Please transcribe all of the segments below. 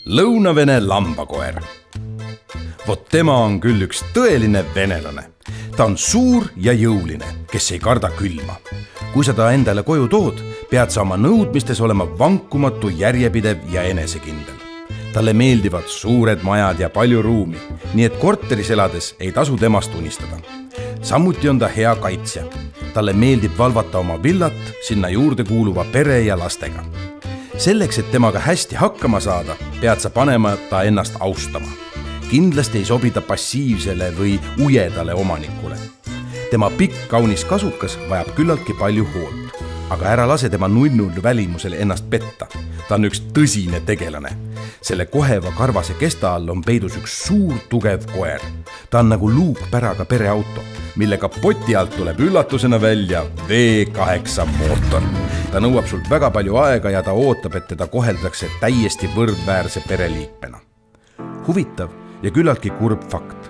Lõunavene lambakoer. Vot tema on küll üks tõeline venelane. Ta on suur ja jõuline, kes ei karda külma. Kui sa ta endale koju tood, pead sa oma nõudmistes olema vankumatu, järjepidev ja enesekindel. Talle meeldivad suured majad ja palju ruumi, nii et korteris elades ei tasu temast unistada. Samuti on ta hea kaitsja. Talle meeldib valvata oma villat sinna juurde kuuluva pere ja lastega. Selleks, et temaga hästi hakkama saada, pead sa panema ta ennast austama. Kindlasti ei sobi ta passiivsele või ujedale omanikule. Tema pikk kaunis kasukas vajab küllaltki palju hoolt, aga ära lase tema nunnul välimusel ennast petta. Ta on üks tõsine tegelane. Selle koheva karvase kesta all on peidus üks suur tugev koer. Ta on nagu luukpäraga pereauto, millega poti alt tuleb üllatusena välja V8 mootor. Ta nõuab sult väga palju aega ja ta ootab, et teda koheldakse täiesti võrdväärse pereliikmena. Huvitav ja küllaltki kurb fakt.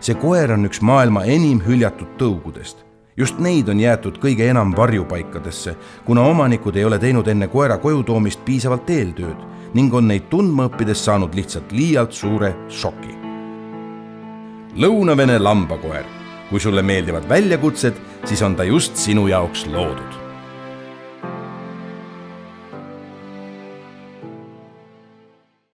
See koer on üks maailma enim hüljatud tõugudest. Just neid on jäetud kõige enam varjupaikadesse, kuna omanikud ei ole teinud enne koera koju toomist piisavalt eeltööd ning on neid tundma õppides saanud lihtsalt liialt suure šoki. Lõunavene lambakoer. Kui sulle meeldivad väljakutsed, siis on ta just sinu jaoks loodud.